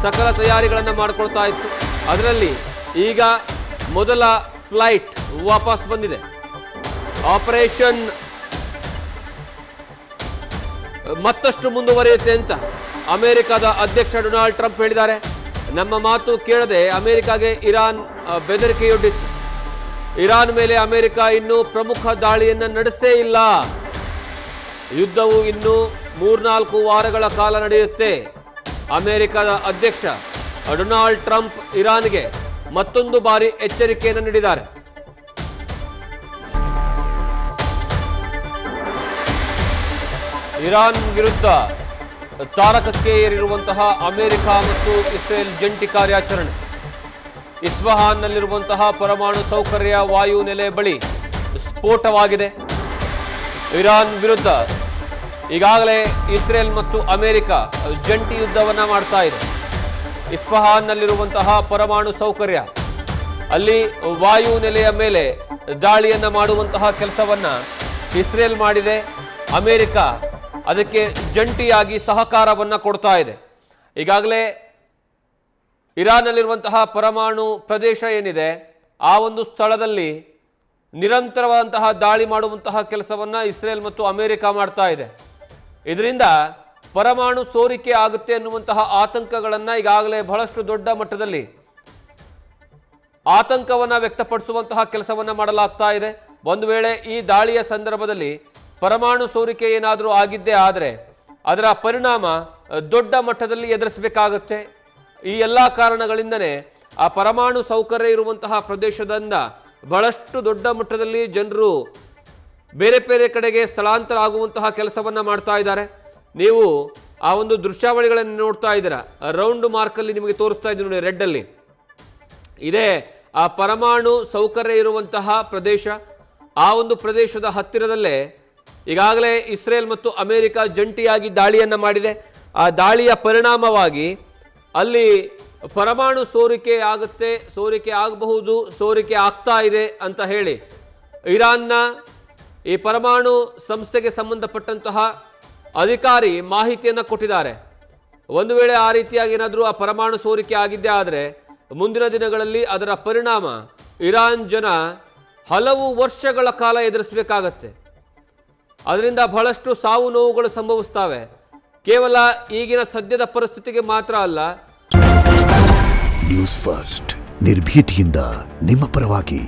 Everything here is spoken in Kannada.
ಸಕಲ ತಯಾರಿಗಳನ್ನು ಮಾಡಿಕೊಳ್ತಾ ಇತ್ತು. ಅದರಲ್ಲಿ ಈಗ ಮೊದಲ ಫ್ಲೈಟ್ ವಾಪಸ್ ಬಂದಿದೆ. ಆಪರೇಷನ್ ಮತ್ತಷ್ಟು ಮುಂದುವರಿಯುತ್ತೆ ಅಂತ ಅಮೆರಿಕದ ಅಧ್ಯಕ್ಷ ಡೊನಾಲ್ಡ್ ಟ್ರಂಪ್ ಹೇಳಿದ್ದಾರೆ. ನಮ್ಮ ಮಾತು ಕೇಳದೆ ಅಮೆರಿಕಾಗೆ ಇರಾನ್ ಬೆದರಿಕೆಯೊಡ್ಡಿತ್ತು. ಇರಾನ್ ಮೇಲೆ ಅಮೆರಿಕ ಇನ್ನೂ ಪ್ರಮುಖ ದಾಳಿಯನ್ನು ನಡೆಸೇ ಇಲ್ಲ. ಯುದ್ಧವು ಇನ್ನೂ 3-4 ವಾರಗಳ ಕಾಲ ನಡೆಯುತ್ತೆ. ಅಮೆರಿಕದ ಅಧ್ಯಕ್ಷ ಡೊನಾಲ್ಡ್ ಟ್ರಂಪ್ ಇರಾನ್ಗೆ ಮತ್ತೊಂದು ಬಾರಿ ಎಚ್ಚರಿಕೆಯನ್ನು ನೀಡಿದ್ದಾರೆ. ಇರಾನ್ ವಿರುದ್ಧ ತಾರಕಕ್ಕೆ ಏರಿರುವಂತಹ ಅಮೆರಿಕ ಮತ್ತು ಇಸ್ರೇಲ್ ಜಂಟಿ ಕಾರ್ಯಾಚರಣೆ. ಇಸ್ಫಹಾನ್ನಲ್ಲಿರುವಂತಹ ಪರಮಾಣು ಸೌಕರ್ಯ ವಾಯು ನೆಲೆ ಬಳಿ ಸ್ಫೋಟವಾಗಿದೆ. ಇರಾನ್ ವಿರುದ್ಧ ಈಗಾಗಲೇ ಇಸ್ರೇಲ್ ಮತ್ತು ಅಮೆರಿಕ ಜಂಟಿ ಯುದ್ಧವನ್ನ ಮಾಡ್ತಾ ಇದೆ. ಇಸ್ಫಹಾನ್ನಲ್ಲಿರುವಂತಹ ಪರಮಾಣು ಸೌಕರ್ಯ, ಅಲ್ಲಿ ವಾಯು ನೆಲೆಯ ಮೇಲೆ ದಾಳಿಯನ್ನ ಮಾಡುವಂತಹ ಕೆಲಸವನ್ನ ಇಸ್ರೇಲ್ ಮಾಡಿದೆ. ಅಮೆರಿಕ ಅದಕ್ಕೆ ಜಂಟಿಯಾಗಿ ಸಹಕಾರವನ್ನ ಕೊಡ್ತಾ ಇದೆ. ಈಗಾಗಲೇ ಇರಾನ್ನಲ್ಲಿರುವಂತಹ ಪರಮಾಣು ಪ್ರದೇಶ ಏನಿದೆ, ಆ ಒಂದು ಸ್ಥಳದಲ್ಲಿ ನಿರಂತರವಾದಂತಹ ದಾಳಿ ಮಾಡುವಂತಹ ಕೆಲಸವನ್ನ ಇಸ್ರೇಲ್ ಮತ್ತು ಅಮೆರಿಕ ಮಾಡ್ತಾ ಇದೆ. ಇದರಿಂದ ಪರಮಾಣು ಸೋರಿಕೆ ಆಗುತ್ತೆ ಅನ್ನುವಂತಹ ಆತಂಕಗಳನ್ನು ಈಗಾಗಲೇ ಬಹಳಷ್ಟು ದೊಡ್ಡ ಮಟ್ಟದಲ್ಲಿ ಆತಂಕವನ್ನು ವ್ಯಕ್ತಪಡಿಸುವಂತಹ ಕೆಲಸವನ್ನು ಮಾಡಲಾಗ್ತಾ ಇದೆ. ಒಂದು ವೇಳೆ ಈ ದಾಳಿಯ ಸಂದರ್ಭದಲ್ಲಿ ಪರಮಾಣು ಸೋರಿಕೆ ಏನಾದರೂ ಆಗಿದ್ದೇ ಆದರೆ ಅದರ ಪರಿಣಾಮ ದೊಡ್ಡ ಮಟ್ಟದಲ್ಲಿ ಎದುರಿಸಬೇಕಾಗುತ್ತೆ. ಈ ಎಲ್ಲ ಕಾರಣಗಳಿಂದನೇ ಆ ಪರಮಾಣು ಸೌಕರ್ಯ ಇರುವಂತಹ ಪ್ರದೇಶದಿಂದ ಬಹಳಷ್ಟು ದೊಡ್ಡ ಮಟ್ಟದಲ್ಲಿ ಜನರು ಬೇರೆ ಬೇರೆ ಕಡೆಗೆ ಸ್ಥಳಾಂತರ ಆಗುವಂತಹ ಕೆಲಸವನ್ನು ಮಾಡ್ತಾ ಇದ್ದಾರೆ. ನೀವು ಆ ಒಂದು ದೃಶ್ಯಾವಳಿಗಳನ್ನು ನೋಡ್ತಾ ಇದ್ದೀರಾ. ರೌಂಡ್ ಮಾರ್ಕಲ್ಲಿ ನಿಮಗೆ ತೋರಿಸ್ತಾ ಇದ್ದೀನಿ ನೋಡಿ, ರೆಡ್ಡಲ್ಲಿ ಇದೇ ಆ ಪರಮಾಣು ಸೌಕರ್ಯ ಇರುವಂತಹ ಪ್ರದೇಶ. ಆ ಒಂದು ಪ್ರದೇಶದ ಹತ್ತಿರದಲ್ಲೇ ಈಗಾಗಲೇ ಇಸ್ರೇಲ್ ಮತ್ತು ಅಮೆರಿಕ ಜಂಟಿಯಾಗಿ ದಾಳಿಯನ್ನು ಮಾಡಿದೆ. ಆ ದಾಳಿಯ ಪರಿಣಾಮವಾಗಿ ಅಲ್ಲಿ ಪರಮಾಣು ಸೋರಿಕೆ ಆಗುತ್ತೆ, ಸೋರಿಕೆ ಆಗಬಹುದು, ಸೋರಿಕೆ ಆಗ್ತಾ ಇದೆ ಅಂತ ಹೇಳಿ ಇರಾನ್ನ ಈ ಪರಮಾಣು ಸಂಸ್ಥೆಗೆ ಸಂಬಂಧಪಟ್ಟಂತಹ ಅಧಿಕಾರಿ ಮಾಹಿತಿಯನ್ನು ಕೊಟ್ಟಿದ್ದಾರೆ. ಒಂದು ವೇಳೆ ಆ ರೀತಿಯಾಗಿ ಏನಾದರೂ ಆ ಪರಮಾಣು ಸೋರಿಕೆ ಆಗಿದ್ದೇ ಆದರೆ ಮುಂದಿನ ದಿನಗಳಲ್ಲಿ ಅದರ ಪರಿಣಾಮ ಇರಾನ್ ಜನ ಹಲವು ವರ್ಷಗಳ ಕಾಲ ಎದುರಿಸಬೇಕಾಗತ್ತೆ. ಅದರಿಂದ ಬಹಳಷ್ಟು ಸಾವು ನೋವುಗಳು ಸಂಭವಿಸ್ತವೆ. ಕೇವಲ ಈಗಿನ ಸದ್ಯದ ಪರಿಸ್ಥಿತಿಗೆ ಮಾತ್ರ ಅಲ್ಲ. ನ್ಯೂಸ್ ಫಸ್ಟ್ ನಿರ್ಭೀತಿಯಿಂದ ನಿಮ್ಮ ಪರವಾಗಿ.